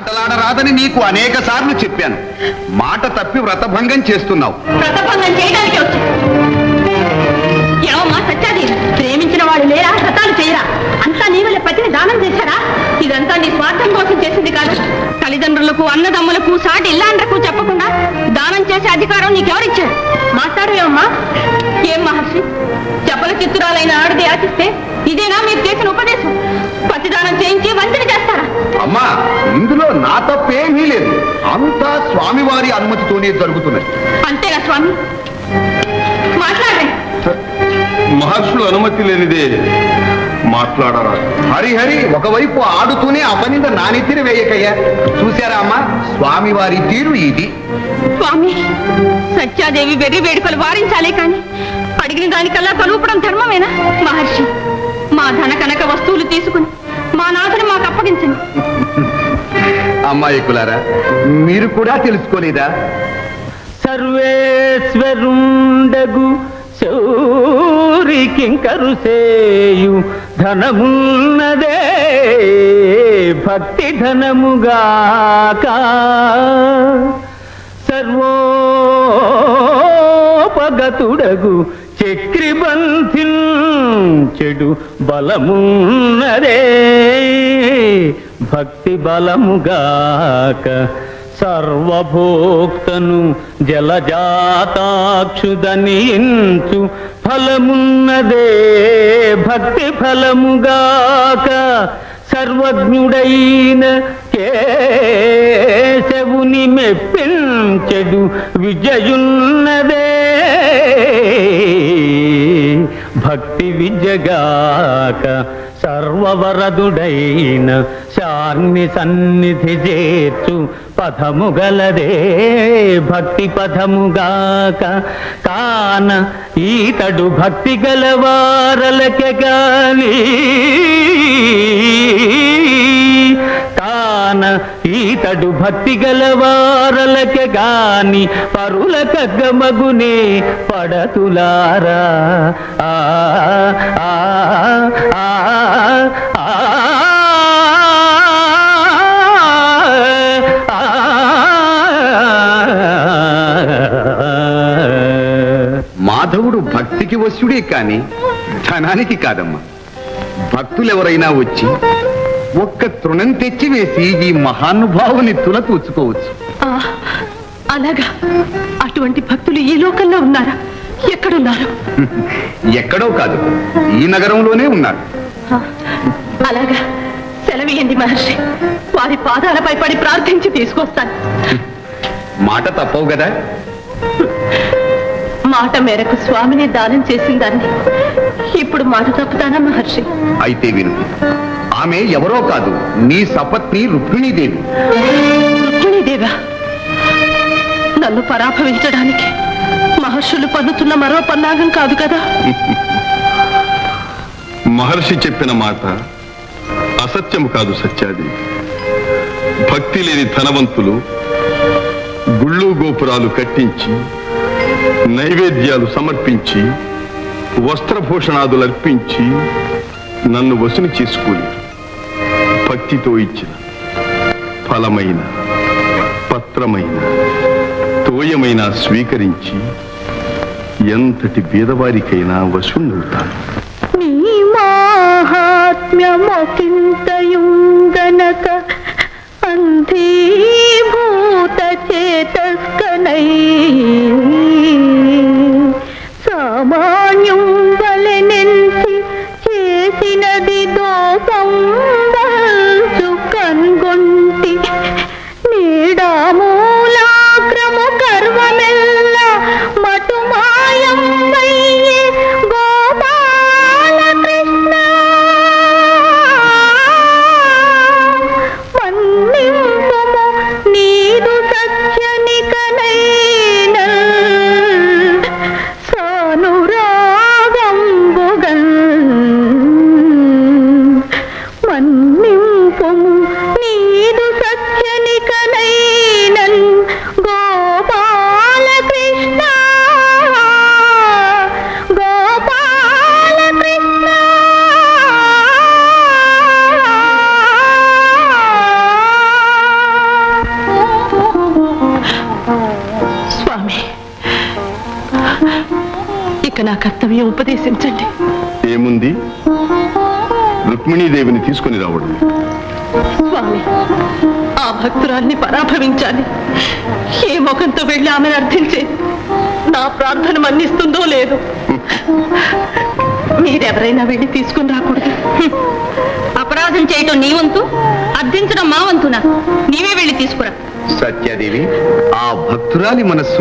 మాటలాడరాదని నీకు అనేక సార్లు చెప్పాను. మాట తప్పి వ్రతభంగం చేస్తున్నావు. వ్రతభంగం చేయడానికి వచ్చి ఏమమ్మా సత్యాది, ప్రేమించిన వాడు లేరా? వ్రతాలు చేయరా? అంతా నీ వల్ల పతిని దానం చేశారా? ఇదంతా నీ స్వార్థం కోసం చేసింది కాదు. తల్లిదండ్రులకు, అన్నదమ్ములకు, సాటి ఇల్లాండ్రకు చెప్పకుండా దానం చేసే అధికారం నీకెవరిచ్చారు? మాట్లాడు ఏమమ్మా. ఏం మహర్షి, చెప్పల చిత్తురాలైన ఆడది ఆశిస్తే ఇదేనా మీరు చేసిన ఉపదేశం? పతిదానం చేయించి వంచన చేస్తారా? అమ్మా, ఇందులో నా తప్పేమీ లేదు. అంతా స్వామివారి అనుమతితోనే జరుగుతున్నది. అంతేనా స్వామి? మాట్లాడండి. మహర్షులు అనుమతి లేనిదే మాట్లాడరాదు. హరిహరి ఒకవైపు ఆడుతూనే అపనింద నానెత్తిన వేయకయ్యా. చూశారా అమ్మా, స్వామివారి తీరు ఇది. స్వామి, సత్యాదేవి వెర్రి వేడుకలు వారించాలే కాని అడిగిన దానికల్లా తలూపడం ధర్మమేనా? మహర్షి, మా ధన కనక వస్తువులు తీసుకుని మా నాథని మాకు అప్పగించండి. అమ్మాయికులారా, మీరు కూడా తెలుసుకోలేదా? సర్వేశ్వరుండగు శౌరికింకరు సేయు ధనమున్నదే భక్తి ధనముగాక, సర్వోపగతుడగు చక్రిబంధిన్ చెడు బలమున్నదే భక్తి బలముగాక, సర్వభోక్తను జలజాతాక్షుదనించు ఫలమున్నదే భక్తి ఫలముగాక, సర్వజ్ఞుడైన కేశవుని మెప్పించెడు విజయున్నదే భక్తి విజగాక, సర్వవరదుడైన శార్ని సన్నిధి చేర్చు పథముగలదే భక్తి పథముగాక, కాన ఈతడు భక్తి గలవారలకే గాని కాన ఈతడు భక్తి గలవారలకే గాని పరుల కగ్గమగునే పడతులారా. ఆ ఆ ఆ ఆ మాధవుడు భక్తికి వశ్యుడే కాని ధనానికి కాదమ్మా. భక్తులెవరైనా వచ్చి ఒక్క తృణం తెచ్చివేసి ఈ మహానుభావుని తులతూచుకోవచ్చు. అలాగా? అటువంటి భక్తులు ఈ లోకంలో ఉన్నారా? ఎక్కడున్నారు? ఎక్కడో కాదు, ఈ నగరంలోనే ఉన్నారు. అలాగా, సెలవియండి మహర్షి. వారి పాదాలపై పడి ప్రార్థించి తీసుకొస్తాను. మాట తప్పవు కదా? మాట మేరకు స్వామిని దానం చేసిందాన్ని ఇప్పుడు మాట తప్పుతానా మహర్షి? అయితే విను, ఆమె ఎవరో కాదు, నీ సపత్ని రుక్మిణీదేవి. రుక్మిణీదేవా? నన్ను పరాభవించడానికి మహర్షులు పన్నుతున్న మరో పన్నాగం కాదు కదా? మహర్షి చెప్పిన మాట అసత్యము కాదు సత్యాది. భక్తి లేని ధనవంతులు గుళ్ళు గోపురాలు కట్టించి, నైవేద్యాలు సమర్పించి, వస్త్రభూషణాదులు అర్పించి నన్ను వసుని చేసుకోలేరు. భక్తితో ఇచ్చిన ఫలమైన, పత్రమైన, తోయమైన స్వీకరించి ఎంతటి బీదవారికైనా వశుండుతాను. నీ మాహాత్మ్యమొకింతయుందనక అంధీభూత చేతస్కనై సామాన్యం వలెనెంచి చేసినది దోషం కన్గొంటి నీడామూలాగ్రము గర్వమెల్ల మటుమాయం వయ్యే గోపాల కృష్ణ ఇక నా కర్తవ్యం ఉపదేశించండి. ఏముంది, రుక్మిణీదేవిని తీసుకుని రావడం. స్వామి, ఆ భక్తురాల్ని పరాభవించాలి. ఏ ముఖంతో వెళ్ళి ఆమెను అర్థించే నా ప్రార్థన మన్నిస్తుందో లేదో. మీరెవరైనా వెళ్ళి తీసుకుని రాకూడదు. అపరాధం చేయటం నీ వంతు, అర్థించడం మా వంతునా? నీవే వెళ్ళి తీసుకురా. సత్యాదేవి, ఆ భక్తురాలి మనస్సు